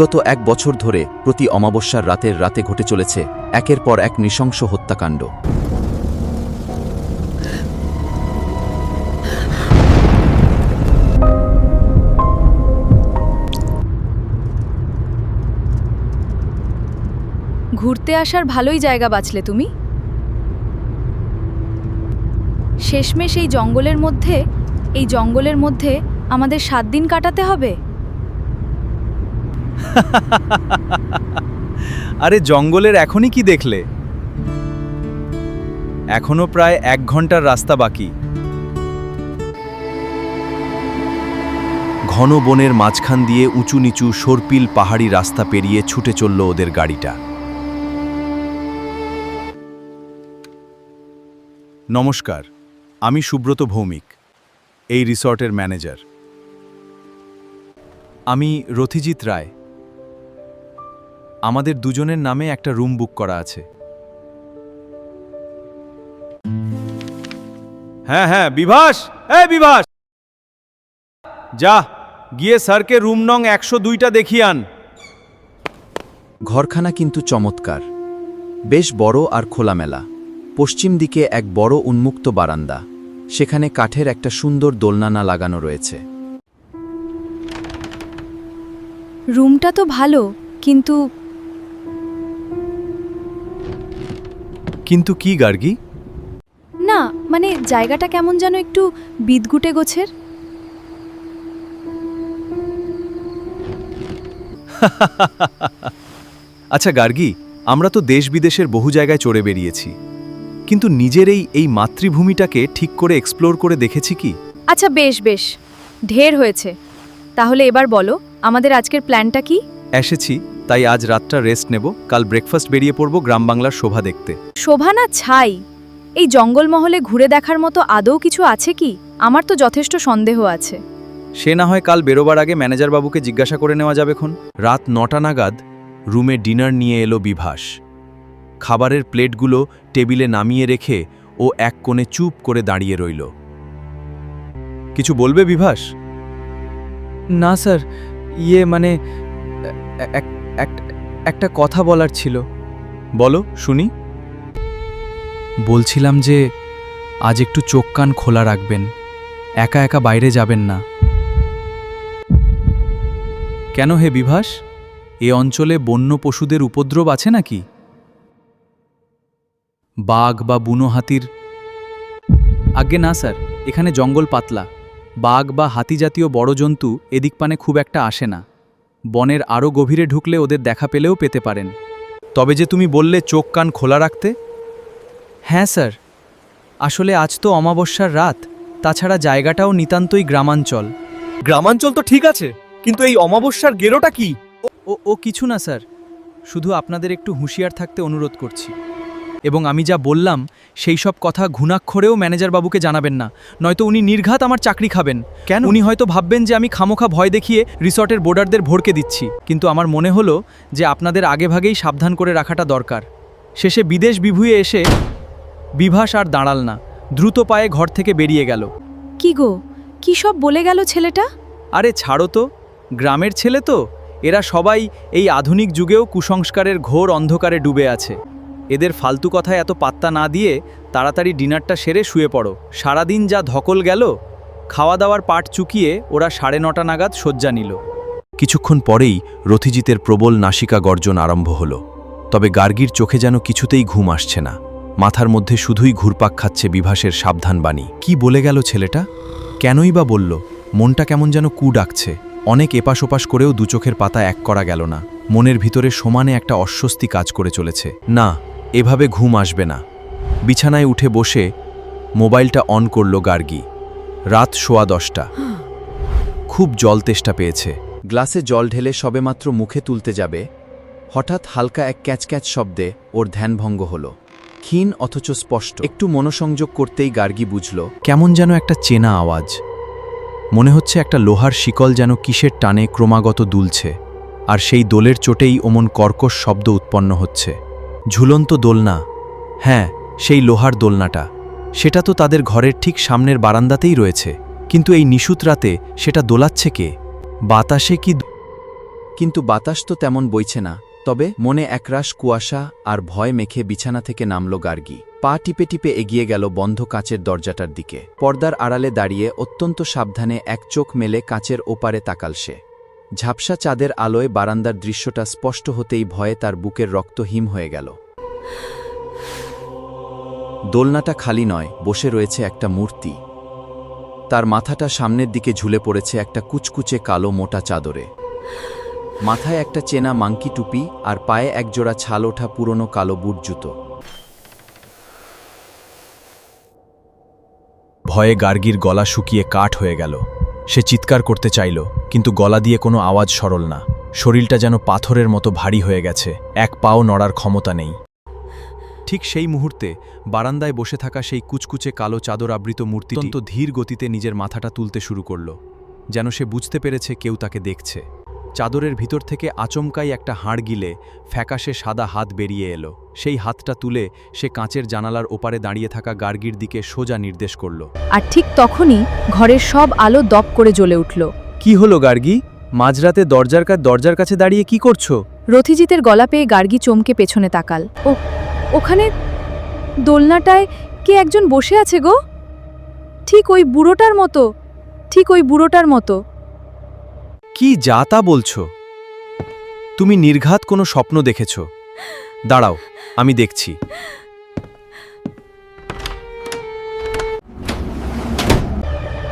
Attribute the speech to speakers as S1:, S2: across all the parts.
S1: বিগত 1 বছর ধরে প্রতি অমাবস্যার রাতে ঘটে চলেছে একের পর এক নৃশংস হত্যাকাণ্ড।
S2: ঘুরতে আসার ভালোই জায়গা বাছলে তুমি। শেষমেশ এই জঙ্গলের মধ্যে আমাদের 7 দিন কাটাতে হবে।
S3: আরে জঙ্গলের এখনই কি দেখলে? এখনো প্রায় 1 ঘন্টার রাস্তা বাকি। ঘন বনের মাঝখান দিয়ে উঁচু নিচু সর্পিল পাহাড়ি রাস্তা পেরিয়ে ছুটে চলল ওদের গাড়িটা। নমস্কার, আমি সুব্রত ভৌমিক, এই রিসর্টের ম্যানেজার। আমি রথিজিৎ রায়। আমাদের দুজনের নামে একটা রুম বুক করা আছে। হ্যাঁ বিভাস, বিভাস, যা গিয়ে স্যারকে রুম নং 102টা দেখিয়ে আন।
S1: ঘরখানা কিন্তু চমৎকার, বেশ বড় আর খোলামেলা। পশ্চিম দিকে এক বড় উন্মুক্ত বারান্দা, সেখানে কাঠের একটা সুন্দর দোলনানা লাগানো রয়েছে।
S2: রুমটা তো ভালো, কিন্তু
S3: কি গার্গী?
S2: না, মানে জায়গাটা কেমন যেন একটু বিদঘুটে গোছের।
S3: আচ্ছা গার্গী, আমরা তো দেশ বিদেশের বহু জায়গায় চড়ে বেরিয়েছি, কিন্তু নিজের এই মাতৃভূমিটাকে ঠিক করে এক্সপ্লোর করে দেখেছি কি?
S2: আচ্ছা বেশ ঢের হয়েছে। তাহলে এবার বলো, আমাদের আজকের প্ল্যানটা কি?
S3: এসেছি তাই আজ রাতটা রেস্ট নেব, কাল ব্রেকফাস্ট বেরিয়ে পড়ব গ্রাম বাংলার শোভা দেখতে।
S2: শোভা না ছাই, এই জঙ্গলমহলে ঘুরে দেখার মতো আদৌ কিছু আছে কি? আমার তো যথেষ্ট সন্দেহ আছে।
S3: সে না হয় কাল বেরোবার আগে ম্যানেজার বাবুকে জিজ্ঞাসা করে নেওয়া যাবেক্ষণ। রাত 9টা নাগাদ রুমে ডিনার নিয়ে এলো বিভাস। খাবারের প্লেটগুলো টেবিলে নামিয়ে রেখে ও এক কোণে চুপ করে দাঁড়িয়ে রইল। কিছু বলবে বিভাস?
S4: না স্যার, মানে একটা কথা বলার ছিল।
S3: বলো শুনি।
S4: বলছিলাম যে আজ একটু চোখ কান খোলা রাখবেন, একা একা বাইরে যাবেন না।
S3: কেন হে বিভাস, এ অঞ্চলে বন্য পশুদের উপদ্রব আছে নাকি? বাঘ বা বুনো হাতির?
S4: আজ্ঞে না স্যার, এখানে জঙ্গল পাতলা, বাঘ বা হাতি জাতীয় বড় জন্তু এদিক পানে খুব একটা আসে না। বনের আরও গভীরে ঢুকলে ওদের দেখা পেলেও পেতে পারেন।
S3: তবে যে তুমি বললে চোখ কান খোলা রাখতে?
S4: হ্যাঁ স্যার, আসলে আজ তো অমাবস্যার রাত, তাছাড়া জায়গাটাও নিতান্তই গ্রামাঞ্চল।
S5: গ্রামাঞ্চল তো ঠিক আছে, কিন্তু এই অমাবস্যার গেরোটা কি?
S4: ও কিছু না স্যার, শুধু আপনাদের একটু হুঁশিয়ার থাকতে অনুরোধ করছি। এবং আমি যা বললাম সেই সব কথা ঘুণাক্ষরেও ম্যানেজার বাবুকে জানাবেন না, নয়তো উনি নির্ঘাত আমার চাকরি খাবেন।
S3: কেন?
S4: উনি হয়তো ভাববেন যে আমি খামোখা ভয় দেখিয়ে রিসর্টের বোর্ডারদের ভড়কে দিচ্ছি, কিন্তু আমার মনে হলো যে আপনাদের আগেভাগেই সাবধান করে রাখাটা দরকার। শেষে বিদেশ বিভুঁয়ে এসে বিভাস আর দাঁড়াল না, দ্রুত পায়ে ঘর থেকে বেরিয়ে গেল।
S2: কি গো, কি সব বলে গেল ছেলেটা?
S4: আরে ছাড়ো তো, গ্রামের ছেলে তো, এরা সবাই এই আধুনিক যুগেও কুসংস্কারের ঘোর অন্ধকারে ডুবে আছে। এদের ফালতু কথায় এত পাত্তা না দিয়ে তাড়াতাড়ি ডিনারটা সেরে শুয়ে পড়ো। সারাদিন যা ধকল গেল, খাওয়া দাওয়ার পাট চুকিয়ে ওরা 9:30 নাগাদ শয্যা নিল।
S3: কিছুক্ষণ পরেই রথিজিতের প্রবল নাসিকা গর্জন আরম্ভ হল। তবে গার্গীর চোখে যেন কিছুতেই ঘুম আসছে না, মাথার মধ্যে শুধুই ঘুরপাক খাচ্ছে বিভাসের সাবধান বাণী। কি বলে গেল ছেলেটা? কেনই বা বলল? মনটা কেমন যেন কু ডাকছে। অনেক এপাশ ওপাশ করেও দু চোখের পাতা এক করা গেল না। মনের ভিতরে সমানে একটা অস্বস্তি কাজ করে চলেছে। না, এভাবে ঘুম আসবে না। বিছানায় উঠে বসে মোবাইলটা অন করল গার্গী। রাত 10:15। খুব জল তেষ্টা পেয়েছে।
S1: গ্লাসে জল ঢেলে সবেমাত্র মুখে তুলতে যাবে, হঠাৎ হালকা এক ক্যাচক্যাচ শব্দে ওর ধ্যানভঙ্গ হল। ক্ষীণ অথচ স্পষ্ট। একটু মনোসংযোগ করতেই গার্গী বুঝল
S3: কেমন যেন একটা চেনা আওয়াজ। মনে হচ্ছে একটা লোহার শিকল যেন কিসের টানে ক্রমাগত দুলছে, আর সেই দোলের চোটেই অমন কর্কশ শব্দ উৎপন্ন হচ্ছে। ঝুলন্ত দোলনা, হ্যাঁ সেই লোহার দোলনাটা। সেটা তো তাদের ঘরের ঠিক সামনের বারান্দাতেই রয়েছে, কিন্তু এই নিশুত রাতে সেটা দোলাচ্ছে কে? বাতাসে কি
S1: কিন্তু বাতাস তো তেমন বইছে না। তবে মনে একরাশ কুয়াশা আর ভয় মেখে বিছানা থেকে নামল গার্গী। পা টিপে টিপে এগিয়ে গেল বন্ধ কাচের দরজাটার দিকে। পর্দার আড়ালে দাঁড়িয়ে অত্যন্ত সাবধানে এক চোখ মেলে কাচের ওপারে তাকাল সে। ঝাপসা চাঁদের আলোয় বারান্দার দৃশ্যটা স্পষ্ট হতেই ভয়ে তার বুকের রক্ত হিম হয়ে গেল। দোলনাটা খালি নয়, বসে রয়েছে একটা মূর্তি। তার মাথাটা সামনের দিকে ঝুলে পড়েছে একটা কুচকুচে কালো মোটা চাদরে। মাথায় একটা চেনা মাংকি টুপি আর পায়ে একজোড়া ছাল ওঠা পুরনো কালো বুট জুতো।
S3: ভয়ে গার্গীর গলা শুকিয়ে কাঠ হয়ে গেল। সে চিৎকার করতে চাইল, কিন্তু গলা দিয়ে কোনো আওয়াজ সরল না। শরীরটা যেন পাথরের মতো ভারী হয়ে গেছে, এক পাও নড়ার ক্ষমতা নেই। ঠিক সেই মুহূর্তে বারান্দায় বসে থাকা সেই কুচকুচে কালো চাদর আবৃত মূর্তি অত্যন্ত ধীর গতিতে নিজের মাথাটা তুলতে শুরু করল, যেন সে বুঝতে পেরেছে কেউ তাকে দেখছে। চাদরের ভিতর থেকে আচমকাই একটা হাড় গিলে ফ্যাকাশে সাদা হাত বেরিয়ে এলো। সেই হাতটা তুলে সে কাঁচের জানালার ওপারে দাঁড়িয়ে থাকা গার্গীর দিকে সোজা নির্দেশ করল।
S2: আর ঠিক তখনই ঘরের সব আলো দপ করে জ্বলে উঠল।
S4: কি হলো গার্গী? মাঝরাতে দরজার কাছে দাঁড়িয়ে কি করছো?
S2: রথিজিতের গলা পেয়ে গার্গী চমকে পেছনে তাকাল। ওখানে দোলনাটায় কে একজন বসে আছে গো, ঠিক ওই বুড়োটার মতো।
S3: কি যা তা বলছো? তুমি নির্ঘাত কোনো স্বপ্ন দেখেছ? দাঁড়াও, আমি দেখছি।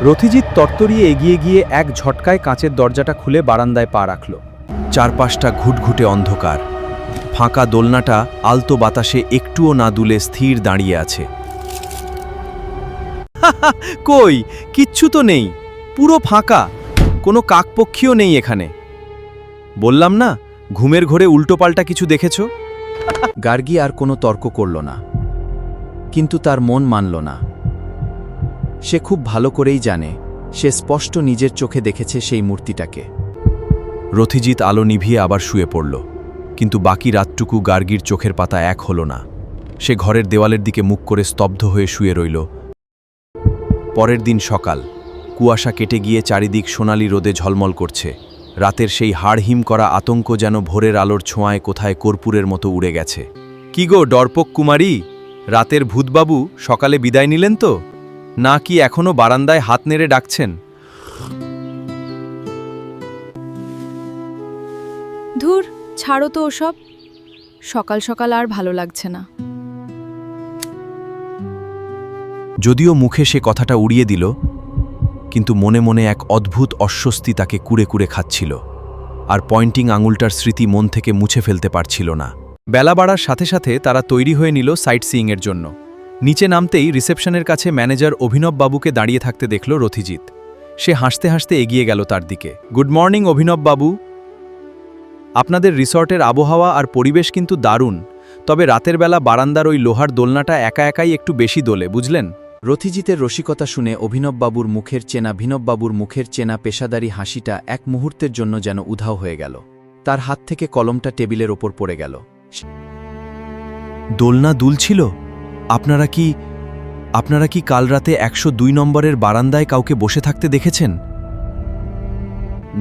S4: রথিজিৎ তরতরিয়ে এগিয়ে গিয়ে এক ঝটকায় কাঁচের দরজাটা খুলে বারান্দায় পা রাখল।
S3: চারপাশটা ঘুটঘুটে অন্ধকার। ফাঁকা দোলনাটা আলতো বাতাসে একটুও না দুলে স্থির দাঁড়িয়ে আছে।
S4: কই, কিচ্ছু তো নেই, পুরো ফাঁকা, কোনো কাকপক্ষীও নেই এখানে। বললাম না, ঘুমের ঘোরে উল্টোপাল্টা কিছু দেখেছ?
S1: গার্গী আর কোনো তর্ক করল না, কিন্তু তার মন মানল না। সে খুব ভালো করেই জানে, সে স্পষ্ট নিজের চোখে দেখেছে সেই মূর্তিটাকে।
S3: রথিজিৎ আলো নিভিয়ে আবার শুয়ে পড়ল, কিন্তু বাকি রাতটুকু গার্গীর চোখের পাতা এক হল না। সে ঘরের দেওয়ালের দিকে মুখ করে স্তব্ধ হয়ে শুয়ে রইল। পরের দিন সকাল, কুয়াশা কেটে গিয়ে চারিদিক সোনালি রোদে ঝলমল করছে। রাতের সেই হাড়হিম করা আতঙ্ক যেন ভোরের আলোর ছোঁয়ায় কোথায় কর্পূরের মতো উড়ে গেছে।
S4: কি গো ডরপক কুমারী, রাতের ভূতবাবু সকালে বিদায় নিলেন তো, না কি এখনো বারান্দায় হাত নেড়ে ডাকছেন?
S2: ধুর, ছাড়ো তো ওসব, সকাল সকাল আর ভালো লাগছে না।
S3: যদিও মুখে সে কথাটা উড়িয়ে দিল, কিন্তু মনে মনে এক অদ্ভুত অস্বস্তি তাকে কুড়ে কুড়ে খাচ্ছিল, আর পয়েন্টিং আঙুলটার স্মৃতি মন থেকে মুছে ফেলতে পারছিল না।
S4: বেলা বাড়ার সাথে সাথে তারা তৈরি হয়ে নিল সাইট সিইংয়ের জন্য। নিচে নামতেই রিসেপশনের কাছে ম্যানেজার অভিনব বাবুকে দাঁড়িয়ে থাকতে দেখল রথিজিৎ। সে হাসতে হাসতে এগিয়ে গেল তার দিকে। গুড মর্নিং অভিনব বাবু, আপনাদের রিসর্টের আবহাওয়া আর পরিবেশ কিন্তু দারুণ, তবে রাতের বেলা বারান্দার ওই লোহার দোলনাটা একা একাই একটু বেশি দোলে, বুঝলেন?
S1: রথিজিতের রসিকতা শুনে অভিনববাবুর মুখের চেনা পেশাদারি হাসিটা এক মুহূর্তের জন্য যেন উধাও হয়ে গেল। তার হাত থেকে কলমটা টেবিলের ওপর পড়ে গেল।
S3: দোলনা দুলছিল? আপনারা কি কাল রাতে 102 নম্বরের বারান্দায় কাউকে বসে থাকতে দেখেছেন?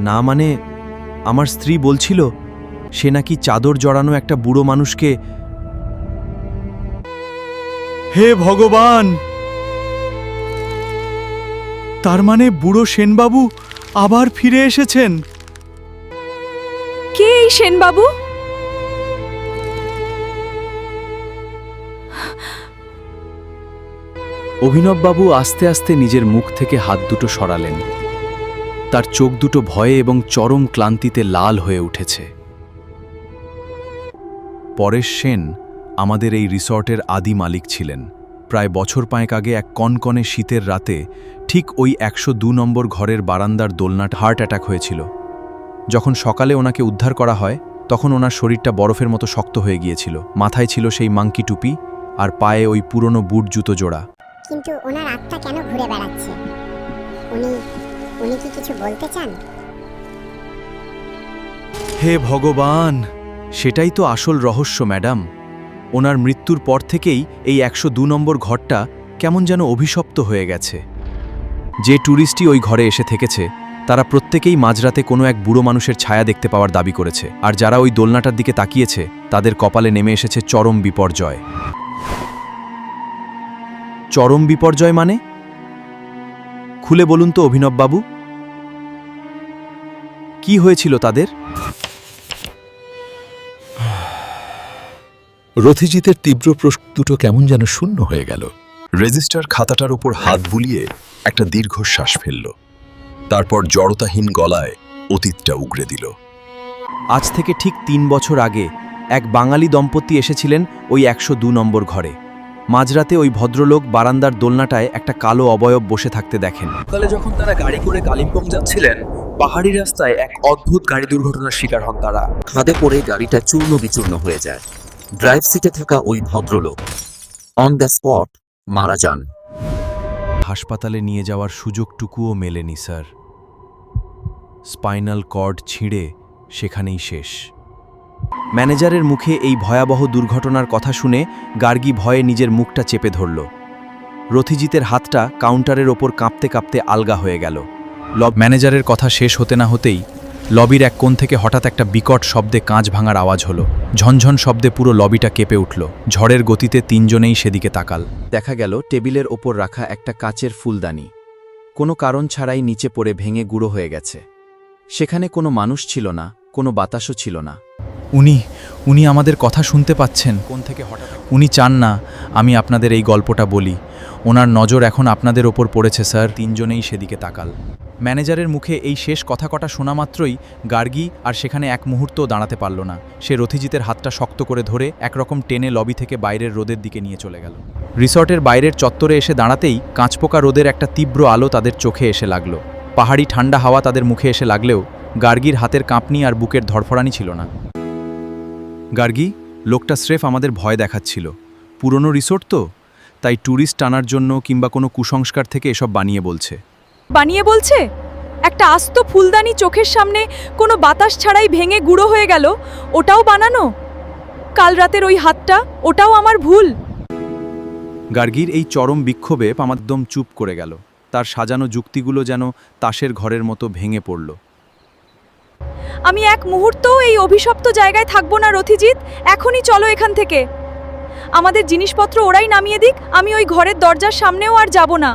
S3: না, মানে আমার স্ত্রী বলছিল সে নাকি চাদর জড়ানো একটা বুড়ো মানুষকে।
S5: হে ভগবান, তার মানে বুড়ো সেনবাবু আবার ফিরে এসেছেন।
S2: কে এই সেনবাবু?
S3: অভিনববাবু আস্তে আস্তে নিজের মুখ থেকে হাত দুটো সরালেন। তার চোখ দুটো ভয়ে এবং চরম ক্লান্তিতে লাল হয়ে উঠেছে। পরেশ সেন আমাদের এই রিসর্টের আদি মালিক ছিলেন। প্রায় বছর পাঁচেক আগে এক কনকনে শীতের রাতে ঠিক ওই 102 নম্বর ঘরের বারান্দার দোলনাটা হার্ট অ্যাটাক হয়েছিল। যখন সকালে ওনাকে উদ্ধার করা হয়, তখন ওনার শরীরটা বরফের মতো শক্ত হয়ে গিয়েছিল। মাথায় ছিল সেই মাংকি টুপি আর পায়ে ওই পুরনো বুট জুতো জোড়া।
S6: কিন্তু ওনার আত্মা কেন ঘুরে বেড়াচ্ছে? উনি কি কিছু বলতে চান?
S3: হে ভগবান, সেটাই তো আসল রহস্য ম্যাডাম। ওনার মৃত্যুর পর থেকেই এই 102 নম্বর ঘরটা কেমন যেন অভিশপ্ত হয়ে গেছে। যে ট্যুরিস্টই ওই ঘরে এসে থেকেছে, তারা প্রত্যেকেই মাঝরাতে কোনো এক বুড়ো মানুষের ছায়া দেখতে পাওয়ার দাবি করেছে, আর যারা ওই দোলনাটার দিকে তাকিয়েছে তাদের কপালে নেমে এসেছে চরম বিপর্যয়। চরম বিপর্যয় মানে? খুলে বলুন তো অভিনববাবু, কি হয়েছিল তাদের?
S7: রথিজিতের তীব্র প্রশ্ন দুটো কেমন যেন শূন্য হয়ে গেল। রেজিস্টার খাতাটার উপর হাত বুলিয়ে একটা দীর্ঘশ্বাস ফেলল, তারপর জড়তাহীন গলায় অতীতটা উগরে দিল।
S3: আজ থেকে ঠিক 3 বছর আগে এক বাঙালি দম্পতি এসেছিলেন ওই 102 নম্বর ঘরে। মাঝরাতে ওই ভদ্রলোক বারান্দার দোলনাটায় একটা কালো অবয়ব বসে থাকতে দেখেন।
S8: সকালে যখন তারা গাড়ি করে কালিম্পং যাচ্ছিলেন, পাহাড়ি রাস্তায় এক অদ্ভুত গাড়ি দুর্ঘটনার শিকার হন তারা।
S9: খাদে পড়ে গাড়িটা চূর্ণ বিচূর্ণ হয়ে যায়। ড্রাইভ সিটে থাকা ওই ভদ্রলোক অন দ্য স্পট মারা যান।
S3: হাসপাতালে নিয়ে যাওয়ার সুযোগটুকুও মেলেনি স্যার। স্পাইনাল কর্ড ছিঁড়ে সেখানেই শেষ। ম্যানেজারের মুখে এই ভয়াবহ দুর্ঘটনার কথা শুনে গার্গী ভয়ে নিজের মুখটা চেপে ধরল। রথিজিতের হাতটা কাউন্টারের ওপর কাঁপতে কাঁপতে আলগা হয়ে গেল। ম্যানেজারের কথা শেষ হতে না হতেই লবির এক কোণ থেকে হঠাৎ একটা বিকট শব্দে কাঁচ ভাঙার আওয়াজ হলো। ঝনঝন শব্দে পুরো লবিটা কেঁপে উঠল। ঝড়ের গতিতে 3 জনেই সেদিকে তাকাল।
S1: দেখা গেল টেবিলের ওপর রাখা একটা কাচের ফুলদানি কোনো কারণ ছাড়াই নিচে পড়ে ভেঙে গুঁড়ো হয়ে গেছে। সেখানে কোনো মানুষ ছিল না, কোনো বাতাসও ছিল না।
S4: উনি আমাদের কথা শুনতে পাচ্ছেন।
S3: কোণ থেকে হঠাৎ
S4: উনি চান না আমি আপনাদের এই গল্পটা বলি। ওনার নজর এখন আপনাদের ওপর পড়েছে স্যার।
S3: 3 জনেই সেদিকে তাকাল।
S4: ম্যানেজারের মুখে এই শেষ কথা কটা শোনা মাত্রই গার্গী আর সেখানে এক মুহূর্তও দাঁড়াতে পারল না। সে রথিজিতের হাতটা শক্ত করে ধরে একরকম টেনে লবি থেকে বাইরের রোদের দিকে নিয়ে চলে গেল। রিসর্টের বাইরের চত্বরে এসে দাঁড়াতেই কাঁচপোকা রোদের একটা তীব্র আলো তাদের চোখে এসে লাগল। পাহাড়ি ঠান্ডা হাওয়া তাদের মুখে এসে লাগলেও গার্গীর হাতের কাঁপনি আর বুকের ধরফরানি ছিল না।
S3: গার্গী, লোকটা স্রেফ আমাদের ভয় দেখাচ্ছিল। পুরনো রিসোর্ট তো, তাই ট্যুরিস্ট টানার জন্য কিংবা কোনো কুসংস্কার থেকে এসব বানিয়ে বলছে।
S2: বানিয়ে বলছে? একটা আস্ত ফুলদানি চোখের সামনে কোনো বাতাস ছাড়াই ভেঙে গুঁড়ো হয়ে গেল, ওটাও বানানো? কাল রাতের ওই হাতটা, ওটাও আমার ভুল?
S3: গার্গীর এই চরম বিক্ষোভে পামাদ্দম চুপ করে গেল। তার সাজানো যুক্তিগুলো যেন তাসের ঘরের মতো ভেঙে পড়ল।
S2: আমি এক মুহূর্তও এই অভিশপ্ত জায়গায় থাকবো না রথিজিৎ। এখনই চলো এখান থেকে। আমাদের জিনিসপত্র ওরাই নামিয়ে দিক, আমি ওই ঘরের দরজার সামনেও আর যাব না।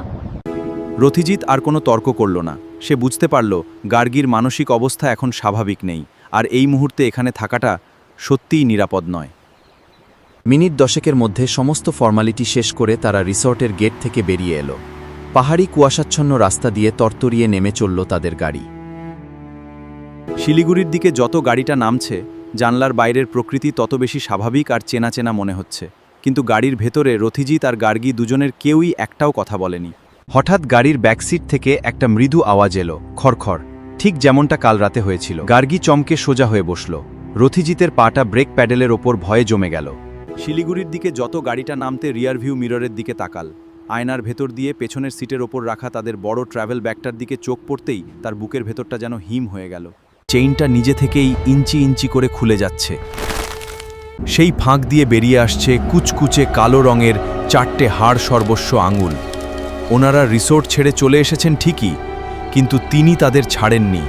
S3: রথিজিৎ আর কোনো তর্ক করল না। সে বুঝতে পারল গার্গীর মানসিক অবস্থা এখন স্বাভাবিক নেই, আর এই মুহূর্তে এখানে থাকাটা সত্যিই নিরাপদ নয়। মিনিট 10 মধ্যে সমস্ত ফর্মালিটি শেষ করে তারা রিসর্টের গেট থেকে বেরিয়ে এলো। পাহাড়ি কুয়াশাচ্ছন্ন রাস্তা দিয়ে তরতরিয়ে নেমে চলল তাদের গাড়ি। শিলিগুড়ির দিকে যত গাড়িটা নামছে, জানলার বাইরের প্রকৃতি তত বেশি স্বাভাবিক আর চেনা চেনা মনে হচ্ছে। কিন্তু গাড়ির ভেতরে রথিজিৎ আর গার্গী দুজনের কেউই একটাও কথা বলেনি। হঠাৎ গাড়ির ব্যাকসিট থেকে একটা মৃদু আওয়াজ এলো, খড়খড়, ঠিক যেমনটা কাল রাতে হয়েছিল। গার্গী চমকে সোজা হয়ে বসল। রথিজিতের পাটা ব্রেক প্যাডেলের ওপর ভয়ে জমে গেল। শিলিগুড়ির দিকে যত গাড়িটা নামতে রিয়ার ভিউ মিররের দিকে তাকাল। আয়নার ভেতর দিয়ে পেছনের সিটের ওপর রাখা তাদের বড় ট্রাভেল ব্যাগটার দিকে চোখ পড়তেই তার বুকের ভেতরটা যেন হিম হয়ে গেল। চেইনটা নিজে থেকেই ইঞ্চি ইঞ্চি করে খুলে যাচ্ছে। সেই ফাঁক দিয়ে বেরিয়ে আসছে কুচকুচে কালো রঙের 4টে হাড় সর্বস্ব আঙুল। ওনারা রিসোর্ট ছেড়ে চলে এসেছেন ঠিকই, কিন্তু তিনি তাদের ছাড়েননি।